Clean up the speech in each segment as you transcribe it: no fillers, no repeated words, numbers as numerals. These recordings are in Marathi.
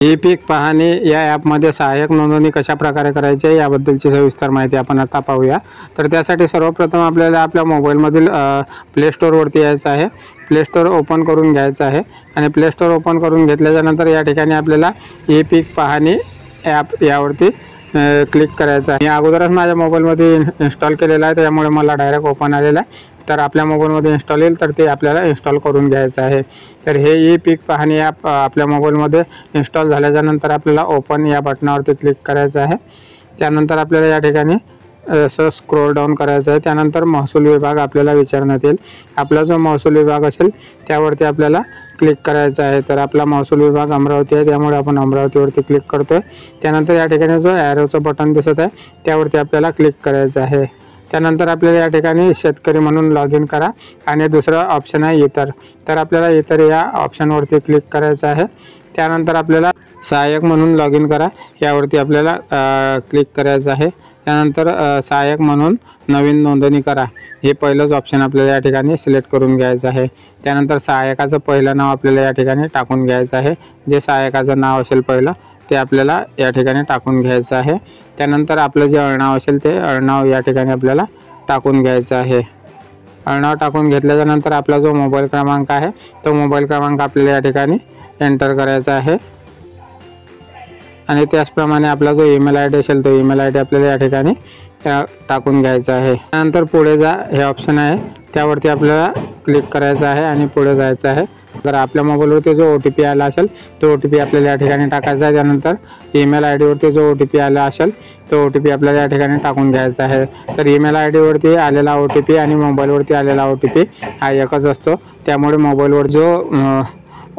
ई पीक पाहणी या ॲपमध्ये सहाय्यक नोंदणी कशा प्रकारे करायची आहे याबद्दलची सविस्तर माहिती आपण आता पाहूया। तर त्यासाठी सर्वप्रथम आपल्याला आपल्या मोबाईलमधील प्ले स्टोअरवरती यायचं आहे। प्ले स्टोअर ओपन करून घ्यायचं आहे आणि प्ले स्टोअर ओपन करून घेतल्यानंतर या ठिकाणी आपल्याला ई पीक पाहणी ॲप यावरती क्लिक करायचं आहे। मी अगोदरच माझ्या मोबाईलमध्ये इन्स्टॉल केलेला आहे, त्यामुळे मला डायरेक्ट ओपन आलेला आहे। तर आपल्या मोबाईलमध्ये इन्स्टॉल येईल तर ते आपल्याला इन्स्टॉल करून घ्यायचं आहे। तर हे ई पीक पाहणी ॲप आपल्या मोबाईलमध्ये इन्स्टॉल झाल्यानंतर आपल्याला ओपन या बटनावरती क्लिक करायचं आहे। त्यानंतर आपल्याला या ठिकाणी असं स्क्रोल डाऊन करायचं आहे। त्यानंतर महसूल विभाग आपल्याला विचारण्यात येईल। आपला जो महसूल विभाग असेल त्यावरती आपल्याला क्लिक करायचं आहे। तर आपला महसूल विभाग अमरावती आहे, त्यामुळे आपण अमरावतीवरती क्लिक करतोय। त्यानंतर या ठिकाणी जो ॲरोचं बटन दिसत आहे त्यावरती आपल्याला क्लिक करायचं आहे। त्यानंतर आपल्याला या ठिकाणी शेतकरी म्हणून लॉग इन करा आणि दुसरा ऑप्शन आहे इतर। तर आपल्याला इतर या ऑप्शनवरती क्लिक करायचं आहे। त्यानंतर आपल्याला सहाय्यक म्हणून लॉग इन करा यावरती आपल्याला क्लिक करायचं आहे। त्यानंतर सहाय्यक म्हणून नवीन नोंदणी करा हे पहिलंच ऑप्शन आपल्याला या ठिकाणी सिलेक्ट करून घ्यायचं आहे। त्यानंतर सहाय्यकाचं पहिलं नाव आपल्याला या ठिकाणी टाकून घ्यायचं आहे। जे सहाय्यकाचं नाव असेल पहिलं ते आपल्याला या ठिकाणी टाकून घ्यायचं आहे। त्यानंतर आपलं जे आडनाव असेल ते आडनाव या ठिकाणी आपल्याला टाकून घ्यायचं आहे। आडनाव टाकून घेतल्यानंतर आपला जो मोबाईल क्रमांक आहे तो मोबाईल क्रमांक आपल्याला या ठिकाणी एंटर करायचा आहे आणि त्याचप्रमाणे आपला जो ईमेल आय डी असेल तो ईमेल आय डी आपल्याला या ठिकाणी टाकून घ्यायचा आहे। त्यानंतर पुढे जा हे ऑप्शन आहे त्यावरती आपल्याला क्लिक करायचं आहे आणि पुढे जायचं आहे। जर आपल्या मोबाईलवरती जो OTP आला असेल तो OTP आपल्याला या ठिकाणी टाकायचा आहे। त्यानंतर ईमेल आय डीवरती जो OTP आला असेल तो OTP आपल्याला या ठिकाणी टाकून घ्यायचा आहे। तर ईमेल आय डीवरती आलेला OTP आणि मोबाईलवरती आलेला OTP हा एकच असतो, त्यामुळे मोबाईलवर जो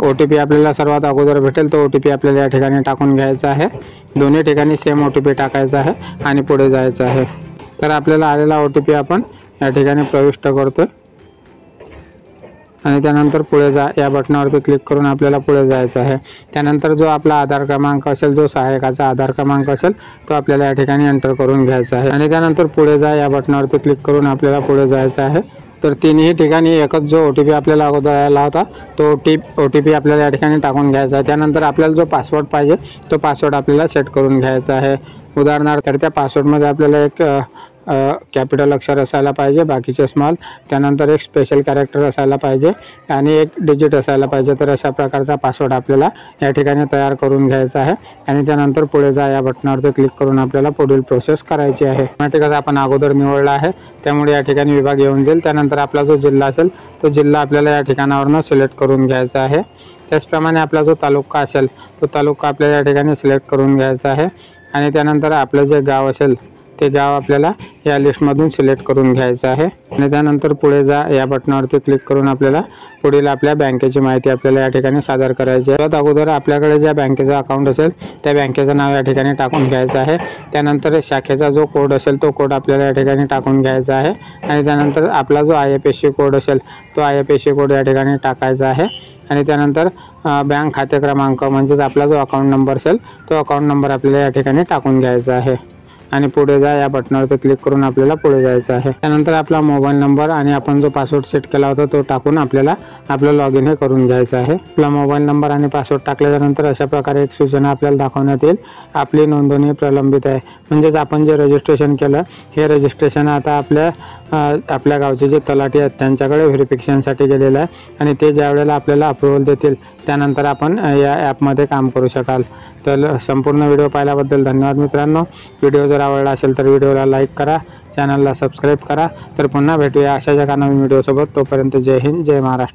OTP आपल्याला सर्वात अगोदर भेटेल तो OTP आपल्याला या ठिकाणी टाकून घ्यायचा आहे। दोन्ही ठिकाणी सेम OTP टाकायचा आहे आणि पुढे जायचं आहे। तर आपल्याला आलेला OTP आपण या ठिकाणी प्रविष्ट करतोय आणि त्यानंतर पुढे जा या बटनावरती क्लिक करून आपल्याला पुढे जायचं आहे। त्यानंतर जो आपला आधार क्रमांक असेल, जो सहाय्यकाचा आधार क्रमांक असेल तो आपल्याला या ठिकाणी एंटर करून घ्यायचा आहे आणि त्यानंतर पुढे जा या बटनावरती क्लिक करून आपल्याला पुढे जायचं आहे। तर तिन्ही ठिकाणी एकच जो OTP आपल्याला अगोदर आला होता तो OTP आपल्याला या ठिकाणी टाकून घ्यायचा आहे। त्यानंतर आपल्याला जो पासवर्ड पाहिजे तो पासवर्ड आपल्याला सेट करून घ्यायचा आहे। उदाहरणार्थ तर त्या पासवर्डमध्ये आपल्याला एक कॅपिटल अक्षर असायला पाहिजे, बाकीचे स्मॉल, त्यानंतर एक स्पेशल कॅरेक्टर असायला पाहिजे आणि एक डिजिट असायला पाहिजे। तर अशा प्रकारचा पासवर्ड आपल्याला या ठिकाणी तयार करून घ्यायचा आहे आणि त्यानंतर पुढे जा या बटनावरती क्लिक करून आपल्याला पुढील प्रोसेस करायची आहे। ऑटोमॅटिकच आपण अगोदर निवडला आहे त्यामुळे या ठिकाणी विभाग येऊन जाईल। त्यानंतर आपला जो जिल्हा असेल तो जिल्हा आपल्याला या ठिकाणावरून सिलेक्ट करून घ्यायचा आहे। त्याचप्रमाणे आपला जो तालुका असेल तो तालुका आपल्याला या ठिकाणी सिलेक्ट करून घ्यायचा आहे आणि त्यानंतर आपलं जे गाव असेल ते गाव आपल्याला या लिस्टमधून सिलेक्ट करून घ्यायचं आहे आणि त्यानंतर पुढे जा या बटनावरती क्लिक करून आपल्याला पुढील आपल्या बँकेची माहिती आपल्याला या ठिकाणी सादर करायची आहे। त्यात अगोदर आपल्याकडे ज्या बँकेचं अकाउंट असेल त्या बँकेचं नाव या ठिकाणी टाकून घ्यायचं आहे। त्यानंतर शाखेचा जो कोड असेल तो कोड आपल्याला या ठिकाणी टाकून घ्यायचा आहे आणि त्यानंतर आपला जो IFSC कोड असेल तो IFSC कोड या ठिकाणी टाकायचा आहे आणि त्यानंतर बँक खाते क्रमांक म्हणजेच आपला जो अकाउंट नंबर असेल तो अकाउंट नंबर आपल्याला या ठिकाणी टाकून घ्यायचा आहे आणि पुढे जा या बटनावरती क्लिक करून आपल्याला पुढे जायचं आहे। त्यानंतर आपला मोबाईल नंबर आणि आपण जो पासवर्ड सेट केला होता तो टाकून आपल्याला आपलं लॉग इन हे करून घ्यायचं आहे। आपला मोबाईल नंबर आणि पासवर्ड टाकल्यानंतर अशा प्रकारे एक सूचना आपल्याला दाखवण्यात येईल, आपली नोंदणी प्रलंबित आहे। म्हणजेच आपण जे रजिस्ट्रेशन केलं हे रजिस्ट्रेशन आता आपल्या गावचे जे तलाठी आहेत त्यांच्याकडे व्हेरिफिकेशनसाठी गेलेलं आहे आणि ते ज्या वेळेला आपल्याला अप्रूव्हल देतील त्यानंतर आपण या ॲपमध्ये काम करू शकाल। तर संपूर्ण व्हिडिओ पाहिल्याबद्दल धन्यवाद मित्रांनो। व्हिडिओ जर आवडला असेल तर व्हिडिओला लाईक करा, चॅनलला सबस्क्राईब करा। तर पुन्हा भेटूया अशाच एका नवीन व्हिडिओसोबत। तोपर्यंत जय हिंद, जय महाराष्ट्र।